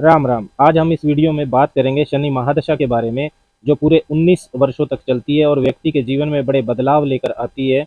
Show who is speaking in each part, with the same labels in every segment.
Speaker 1: राम राम। आज हम इस वीडियो में बात करेंगे शनि महादशा के बारे में, जो पूरे 19 वर्षों तक चलती है और व्यक्ति के जीवन में बड़े बदलाव लेकर आती है।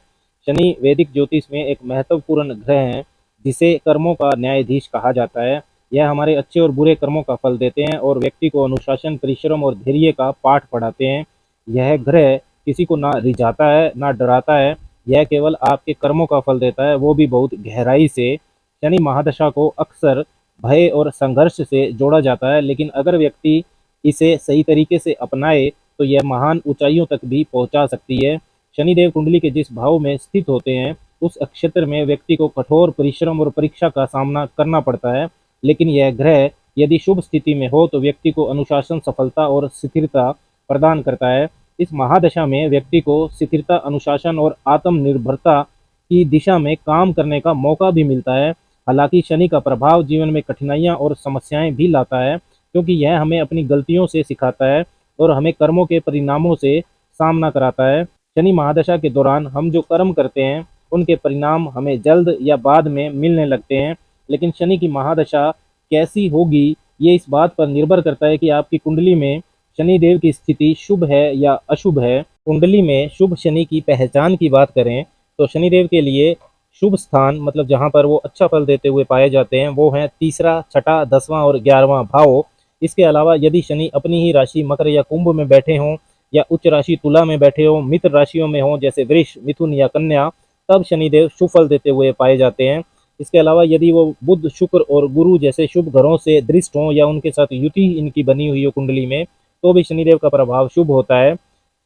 Speaker 1: शनि वैदिक ज्योतिष में एक महत्वपूर्ण ग्रह है, जिसे कर्मों का न्यायाधीश कहा जाता है। यह हमारे अच्छे और बुरे कर्मों का फल देते हैं और व्यक्ति को अनुशासन, परिश्रम और धैर्य का पाठ पढ़ाते हैं। यह ग्रह किसी को ना रिझाता है ना डराता है, यह केवल आपके कर्मों का फल देता है, वो भी बहुत गहराई से। शनि महादशा को अक्सर भय और संघर्ष से जोड़ा जाता है, लेकिन अगर व्यक्ति इसे सही तरीके से अपनाए तो यह महान ऊंचाइयों तक भी पहुंचा सकती है। शनिदेव कुंडली के जिस भाव में स्थित होते हैं, उस क्षेत्र में व्यक्ति को कठोर परिश्रम और परीक्षा का सामना करना पड़ता है। लेकिन यह ग्रह यदि शुभ स्थिति में हो तो व्यक्ति को अनुशासन, सफलता और स्थिरता प्रदान करता है। इस महादशा में व्यक्ति को स्थिरता, अनुशासन और आत्मनिर्भरता की दिशा में काम करने का मौका भी मिलता है। हालांकि शनि का प्रभाव जीवन में कठिनाइयां और समस्याएं भी लाता है, क्योंकि यह हमें अपनी गलतियों से सिखाता है और हमें कर्मों के परिणामों से सामना कराता है। शनि महादशा के दौरान हम जो कर्म करते हैं, उनके परिणाम हमें जल्द या बाद में मिलने लगते हैं। लेकिन शनि की महादशा कैसी होगी, ये इस बात पर निर्भर करता है कि आपकी कुंडली में शनिदेव की स्थिति शुभ है या अशुभ है। कुंडली में शुभ शनि की पहचान की बात करें तो शनिदेव के लिए शुभ स्थान, मतलब जहां पर वो अच्छा फल देते हुए पाए जाते हैं, वो है तीसरा, छठा, 10वां और 11वां भाव। इसके अलावा यदि शनि अपनी ही राशि मकर या कुंभ में बैठे हों, या उच्च राशि तुला में बैठे हों, मित्र राशियों में हों जैसे वृष, मिथुन या कन्या, तब शनिदेव शुभ फल देते हुए पाए जाते हैं। इसके अलावा यदि वो बुध, शुक्र और गुरु जैसे शुभ घरों से दृष्ट हों या उनके साथ युति इनकी बनी हुई हो कुंडली में, तो भी शनिदेव का प्रभाव शुभ होता है।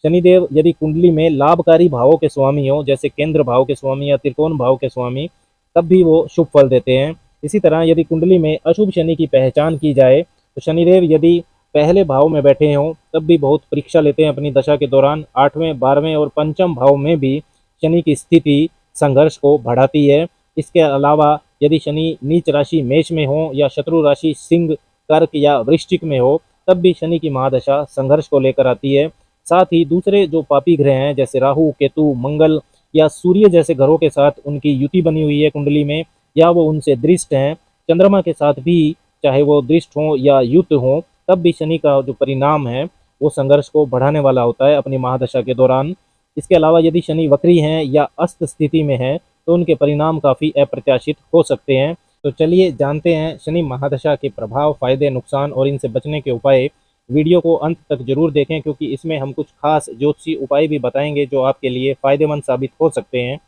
Speaker 1: शनिदेव यदि कुंडली में लाभकारी भावों के स्वामी हो, जैसे केंद्र भाव के स्वामी या त्रिकोण भाव के स्वामी, तब भी वो शुभ फल देते हैं। इसी तरह यदि कुंडली में अशुभ शनि की पहचान की जाए तो शनिदेव यदि पहले भाव में बैठे हों, तब भी बहुत परीक्षा लेते हैं अपनी दशा के दौरान। 8वें, 12वें और पंचम भाव में भी शनि की स्थिति संघर्ष को बढ़ाती है। इसके अलावा यदि शनि नीच राशि मेष में हो या शत्रु राशि सिंह, कर्क या वृश्चिक में हो, तब भी शनि की महादशा संघर्ष को लेकर आती है। साथ ही दूसरे जो पापी ग्रह हैं जैसे राहु, केतु, मंगल या सूर्य जैसे ग्रहों के साथ उनकी युति बनी हुई है कुंडली में, या वो उनसे दृष्ट हैं, चंद्रमा के साथ भी चाहे वो दृष्ट हो या युत हो, तब भी शनि का जो परिणाम है वो संघर्ष को बढ़ाने वाला होता है अपनी महादशा के दौरान। इसके अलावा यदि शनि वक्री हैं या अस्त स्थिति में है तो उनके परिणाम काफ़ी अप्रत्याशित हो सकते हैं। तो चलिए जानते हैं शनि महादशा के प्रभाव, फायदे, नुकसान और इनसे बचने के उपाय। वीडियो को अंत तक जरूर देखें, क्योंकि इसमें हम कुछ खास ज्योतिषी उपाय भी बताएंगे जो आपके लिए फायदेमंद साबित हो सकते हैं।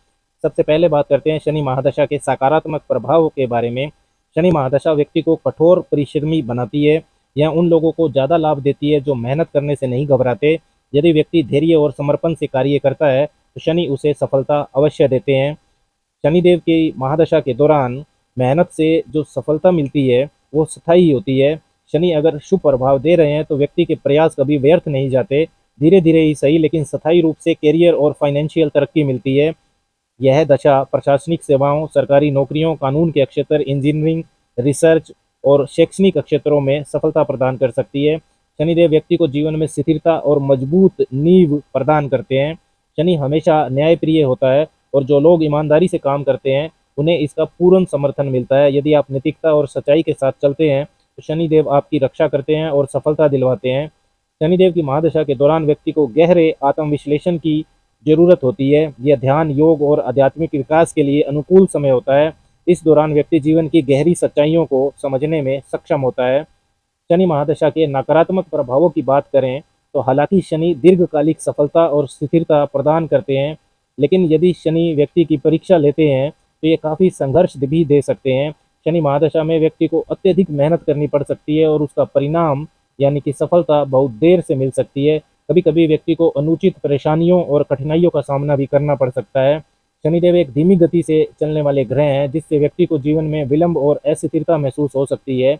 Speaker 1: सबसे पहले बात करते हैं शनि महादशा के सकारात्मक प्रभाव के बारे में। शनि महादशा व्यक्ति को कठोर परिश्रमी बनाती है। यह उन लोगों को ज़्यादा लाभ देती है जो मेहनत करने से नहीं घबराते। यदि व्यक्ति धैर्य और समर्पण से कार्य करता है तो शनि उसे सफलता अवश्य देते हैं। शनिदेव की महादशा के दौरान मेहनत से जो सफलता मिलती है वो स्थायी होती है। शनि अगर शुभ प्रभाव दे रहे हैं तो व्यक्ति के प्रयास कभी व्यर्थ नहीं जाते। धीरे धीरे ही सही, लेकिन स्थायी रूप से कैरियर और फाइनेंशियल तरक्की मिलती है। यह दशा प्रशासनिक सेवाओं, सरकारी नौकरियों, कानून के क्षेत्र, इंजीनियरिंग, रिसर्च और शैक्षणिक क्षेत्रों में सफलता प्रदान कर सकती है। शनिदेव व्यक्ति को जीवन में स्थिरता और मजबूत नींव प्रदान करते हैं। शनि हमेशा न्यायप्रिय होता है और जो लोग ईमानदारी से काम करते हैं उन्हें इसका पूर्ण समर्थन मिलता है। यदि आप नैतिकता और सच्चाई के साथ चलते हैं तो शनिदेव आपकी रक्षा करते हैं और सफलता दिलवाते हैं। शनिदेव की महादशा के दौरान व्यक्ति को गहरे आत्मविश्लेषण की जरूरत होती है। यह ध्यान, योग और आध्यात्मिक विकास के लिए अनुकूल समय होता है। इस दौरान व्यक्ति जीवन की गहरी सच्चाइयों को समझने में सक्षम होता है। शनि महादशा के नकारात्मक प्रभावों की बात करें तो हालांकि शनि दीर्घकालिक सफलता और स्थिरता प्रदान करते हैं, लेकिन यदि शनि व्यक्ति की परीक्षा लेते हैं तो ये काफ़ी संघर्ष भी दे सकते हैं। शनि महादशा में व्यक्ति को अत्यधिक मेहनत करनी पड़ सकती है और उसका परिणाम यानी कि सफलता बहुत देर से मिल सकती है। कभी कभी व्यक्ति को अनुचित परेशानियों और कठिनाइयों का सामना भी करना पड़ सकता है। शनिदेव एक धीमी गति से चलने वाले ग्रह हैं, जिससे व्यक्ति को जीवन में विलंब और अस्थिरता महसूस हो सकती है,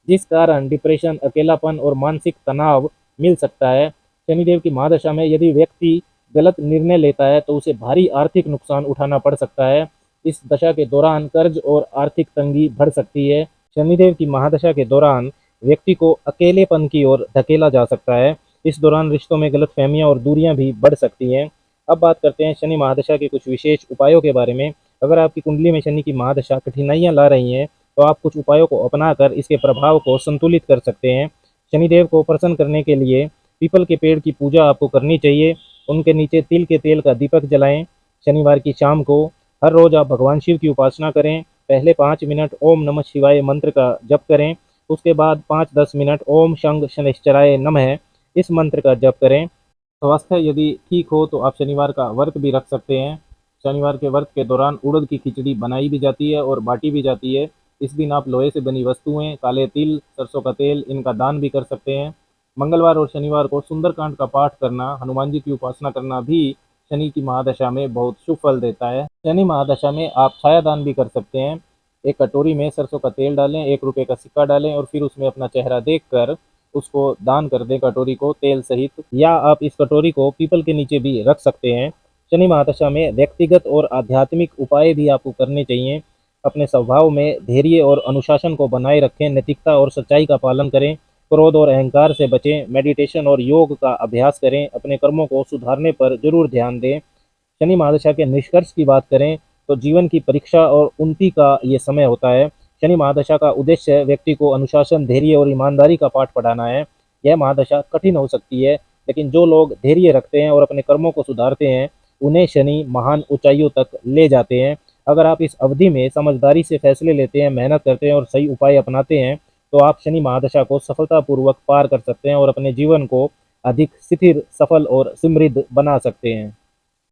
Speaker 1: जिस कारण डिप्रेशन, अकेलापन और मानसिक तनाव मिल सकता है। शनिदेव की महादशा में यदि व्यक्ति गलत निर्णय लेता है तो उसे भारी आर्थिक नुकसान उठाना पड़ सकता है। इस दशा के दौरान कर्ज और आर्थिक तंगी बढ़ सकती है। शनिदेव की महादशा के दौरान व्यक्ति को अकेलेपन की ओर धकेला जा सकता है। इस दौरान रिश्तों में गलतफहमियां और दूरियां भी बढ़ सकती हैं। अब बात करते हैं शनि महादशा के कुछ विशेष उपायों के बारे में। अगर आपकी कुंडली में शनि की महादशा कठिनाइयां ला रही हैं तो आप कुछ उपायों को अपनाकर इसके प्रभाव को संतुलित कर सकते हैं। शनिदेव को प्रसन्न करने के लिए पीपल के पेड़ की पूजा आपको करनी चाहिए। उनके नीचे तिल के तेल का दीपक जलाएं। शनिवार की शाम को हर रोज आप भगवान शिव की उपासना करें। पहले 5 मिनट ओम नमः शिवाय मंत्र का जप करें। उसके बाद 5-10 मिनट ओम शंख शनैश्चराय नमः इस मंत्र का जप करें। स्वास्थ्य यदि ठीक हो तो आप शनिवार का व्रत भी रख सकते हैं। शनिवार के व्रत के दौरान उड़द की खिचड़ी बनाई भी जाती है और बाटी भी जाती है। इस दिन आप लोहे से बनी वस्तुएं, काले तिल, सरसों का तेल इनका दान भी कर सकते हैं। मंगलवार और शनिवार को सुंदरकांड का पाठ करना, हनुमान जी की उपासना करना भी शनि की महादशा में बहुत शुभ फल देता है। शनि महादशा में आप छाया दान भी कर सकते हैं। एक कटोरी में सरसों का तेल डालें, 1 रुपये का सिक्का डालें और फिर उसमें अपना चेहरा देखकर उसको दान कर दें, कटोरी को तेल सहित। या आप इस कटोरी को पीपल के नीचे भी रख सकते हैं। शनि महादशा में व्यक्तिगत और आध्यात्मिक उपाय भी आपको करने चाहिए। अपने स्वभाव में धैर्य और अनुशासन को बनाए रखें, नैतिकता और सच्चाई का पालन करें, क्रोध और अहंकार से बचें, मेडिटेशन और योग का अभ्यास करें, अपने कर्मों को सुधारने पर जरूर ध्यान दें। शनि महादशा के निष्कर्ष की बात करें तो जीवन की परीक्षा और उन्नति का ये समय होता है। शनि महादशा का उद्देश्य व्यक्ति को अनुशासन, धैर्य और ईमानदारी का पाठ पढ़ाना है। यह महादशा कठिन हो सकती है, लेकिन जो लोग धैर्य रखते हैं और अपने कर्मों को सुधारते हैं उन्हें शनि महान ऊंचाइयों तक ले जाते हैं। अगर आप इस अवधि में समझदारी से फैसले लेते हैं, मेहनत करते हैं और सही उपाय अपनाते हैं तो आप शनि महादशा को सफलतापूर्वक पार कर सकते हैं और अपने जीवन को अधिक स्थिर, सफल और समृद्ध बना सकते हैं।